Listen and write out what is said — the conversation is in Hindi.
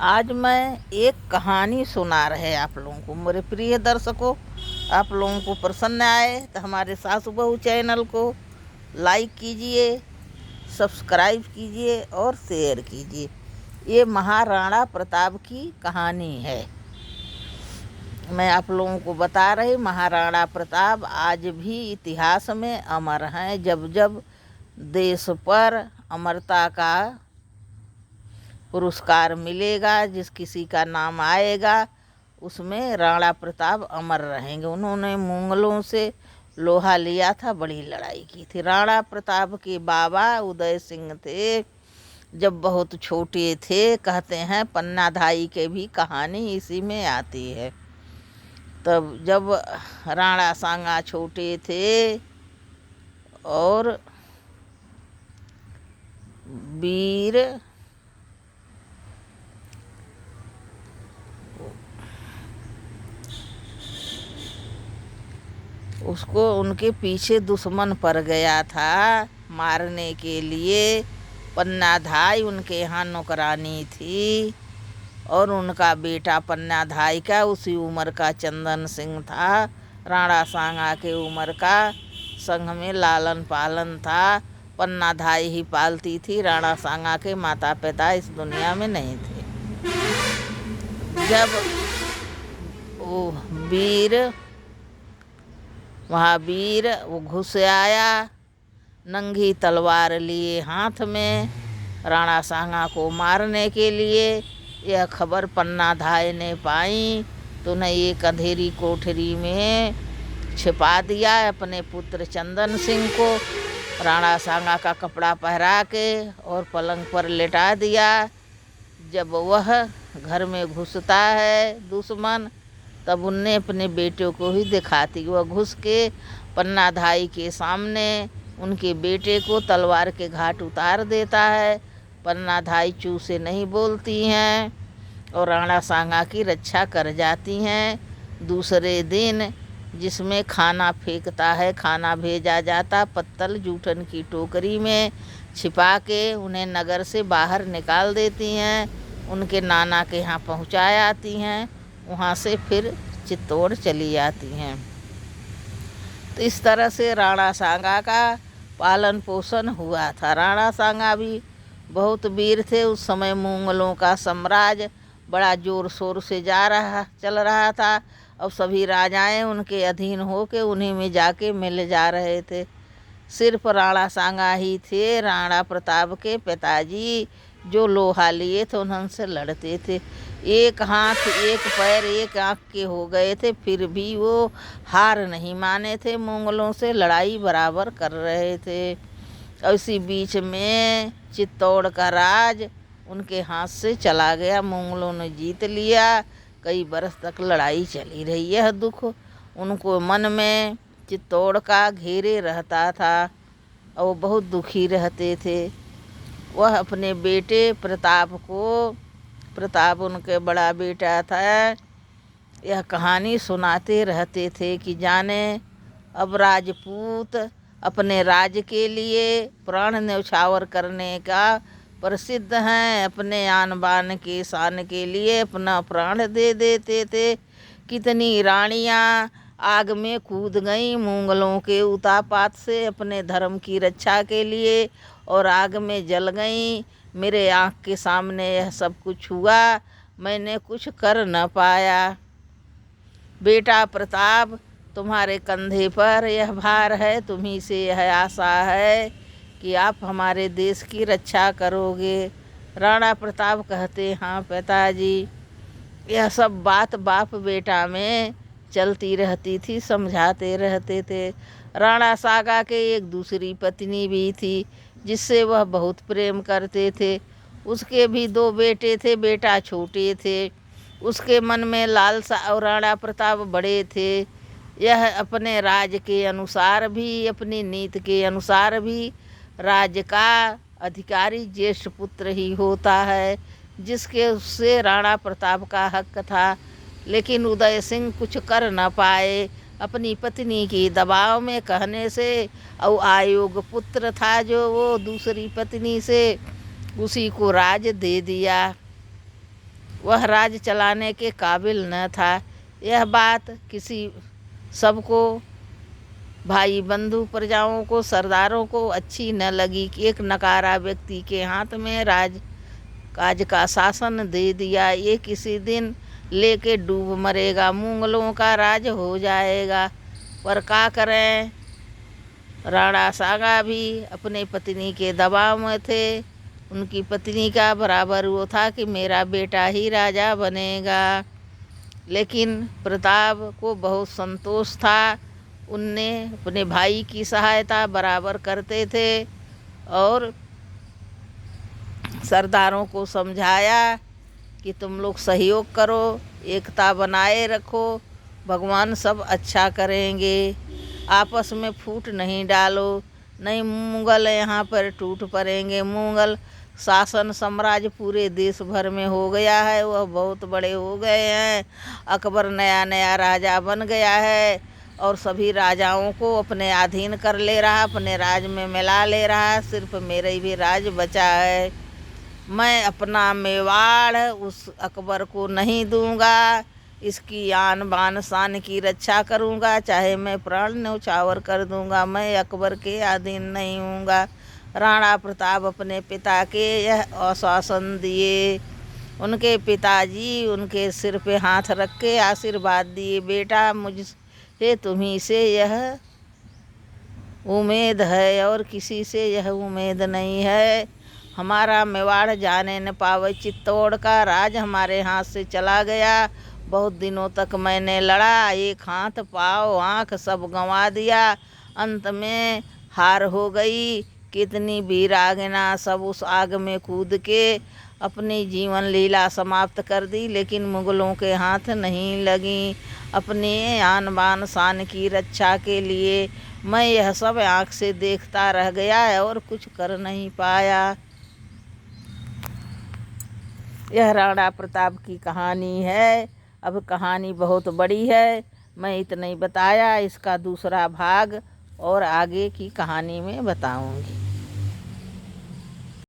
आज मैं एक कहानी सुना रहे आप लोगों को। मेरे प्रिय दर्शकों, आप लोगों को पसंद आए तो हमारे सासू बहू चैनल को लाइक कीजिए, सब्सक्राइब कीजिए और शेयर कीजिए। ये महाराणा प्रताप की कहानी है। मैं आप लोगों को बता रही, महाराणा प्रताप आज भी इतिहास में अमर हैं। जब जब देश पर अमरता का पुरस्कार मिलेगा, जिस किसी का नाम आएगा, उसमें राणा प्रताप अमर रहेंगे। उन्होंने मुगलों से लोहा लिया था, बड़ी लड़ाई की थी। राणा प्रताप के बाबा उदय सिंह थे, जब बहुत छोटे थे। कहते हैं पन्नाधाई के भी कहानी इसी में आती है। तब जब राणा सांगा छोटे थे और वीर उसको उनके पीछे दुश्मन पड़ गया था मारने के लिए। पन्नाधाई उनके यहाँ नौकरानी थी और उनका बेटा पन्नाधाई का उसी उम्र का चंदन सिंह था, राणा सांगा के उम्र का। संग में लालन पालन था। पन्नाधाई ही पालती थी, राणा सांगा के माता पिता इस दुनिया में नहीं थे। जब वो महावीर वो घुस आया नंगी तलवार लिए हाथ में राणा सांगा को मारने के लिए। यह खबर पन्नाधाई ने पाई तो उन्हें एक अंधेरी कोठरी में छिपा दिया। अपने पुत्र चंदन सिंह को राणा सांगा का कपड़ा पहरा के और पलंग पर लेटा दिया। जब वह घर में घुसता है दुश्मन, तब उनने अपने बेटे को ही दिखाती। वह घुस के पन्नाधाई के सामने उनके बेटे को तलवार के घाट उतार देता है। पन्नाधाई चू से नहीं बोलती हैं और राणा सांगा की रक्षा कर जाती हैं। दूसरे दिन जिसमें खाना फेंकता है, खाना भेजा जाता पत्तल जूठन की टोकरी में छिपा के उन्हें नगर से बाहर निकाल देती हैं। उनके नाना के यहाँ पहुँचा आती हैं, वहाँ से फिर चित्तौड़ चली आती हैं। तो इस तरह से राणा सांगा का पालन पोषण हुआ था। राणा सांगा भी बहुत वीर थे। उस समय मुगलों का साम्राज्य बड़ा जोर शोर से चल रहा था। अब सभी राजाएं उनके अधीन हो के उन्हीं में जाके मिल जा रहे थे। सिर्फ राणा सांगा ही थे राणा प्रताप के पिताजी, जो लोहा लिए थे उनसे लड़ते थे। एक हाथ एक पैर एक आँख के हो गए थे, फिर भी वो हार नहीं माने थे। मुगलों से लड़ाई बराबर कर रहे थे। इसी बीच में चित्तौड़ का राज उनके हाथ से चला गया। मुगलों ने जीत लिया। कई बरस तक लड़ाई चली रही। यह दुख उनको मन में चित्तौड़ का घेरे रहता था और वो बहुत दुखी रहते थे। वह अपने बेटे प्रताप उनके बड़ा बेटा था, यह कहानी सुनाते रहते थे कि जाने अब राजपूत अपने राज्य के लिए प्राण न्यौछावर करने का प्रसिद्ध हैं। अपने आन बान के शान के लिए अपना प्राण दे देते थे। कितनी रानियां आग में कूद गईं मुगलों के उतापात से अपने धर्म की रक्षा के लिए और आग में जल गईं। मेरे आँख के सामने यह सब कुछ हुआ, मैंने कुछ कर न पाया। बेटा प्रताप, तुम्हारे कंधे पर यह भार है, तुम्ही से यह आशा है कि आप हमारे देश की रक्षा करोगे। राणा प्रताप कहते, हाँ पिताजी। यह सब बात बाप बेटा में चलती रहती थी, समझाते रहते थे। राणा सांगा के एक दूसरी पत्नी भी थी जिससे वह बहुत प्रेम करते थे। उसके भी 2 बेटे थे, बेटा छोटे थे। उसके मन में लालसा और राणा प्रताप बड़े थे। यह अपने राज के अनुसार भी, अपनी नीति के अनुसार भी राज्य का अधिकारी ज्येष्ठ पुत्र ही होता है, जिसके उससे राणा प्रताप का हक था। लेकिन उदय सिंह कुछ कर न पाए। अपनी पत्नी की दबाव में कहने से और आयोग पुत्र था जो वो दूसरी पत्नी से, उसी को राज दे दिया। वह राज चलाने के काबिल न था। यह बात किसी सबको, भाई बंधु प्रजाओं को, सरदारों को अच्छी न लगी कि एक नकारा व्यक्ति के हाथ में काज का शासन दे दिया। ये किसी दिन लेके डूब मरेगा, मुगलों का राज हो जाएगा। पर क्या करें, राणा सांगा भी अपने पत्नी के दबाव में थे। उनकी पत्नी का बराबर वो था कि मेरा बेटा ही राजा बनेगा। लेकिन प्रताप को बहुत संतोष था। उनने अपने भाई की सहायता बराबर करते थे और सरदारों को समझाया कि तुम लोग सहयोग करो, एकता बनाए रखो, भगवान सब अच्छा करेंगे। आपस में फूट नहीं डालो, नहीं मुगल यहाँ पर टूट पड़ेंगे। मुगल शासन साम्राज्य पूरे देश भर में हो गया है, वह बहुत बड़े हो गए हैं। अकबर नया नया राजा बन गया है और सभी राजाओं को अपने अधीन कर ले रहा, अपने राज में मिला ले रहा है। सिर्फ मेरा भी राज बचा है। मैं अपना मेवाड़ उस अकबर को नहीं दूंगा। इसकी आन बान शान की रक्षा करूंगा, चाहे मैं प्राण न्यौछावर कर दूंगा। मैं अकबर के अधीन नहीं हूँगा। राणा प्रताप अपने पिता के यह आश्वासन दिए। उनके पिताजी उनके सिर पे हाथ रख के आशीर्वाद दिए, बेटा मुझसे तुम्ही से यह उम्मीद है और किसी से यह उम्मीद नहीं है। हमारा मेवाड़ जाने न पावे, चित्तौड़ का राज हमारे हाथ से चला गया। बहुत दिनों तक मैंने लड़ा, एक हाथ पाँव आँख सब गंवा दिया। अंत में हार हो गई। कितनी वीरांगना सब उस आग में कूद के अपनी जीवन लीला समाप्त कर दी, लेकिन मुगलों के हाथ नहीं लगी। अपने आन बान शान की रक्षा के लिए मैं यह सब आँख से देखता रह गया और कुछ कर नहीं पाया। यह राणा प्रताप की कहानी है। अब कहानी बहुत बड़ी है, मैं इतना ही बताया। इसका दूसरा भाग और आगे की कहानी में बताऊंगी।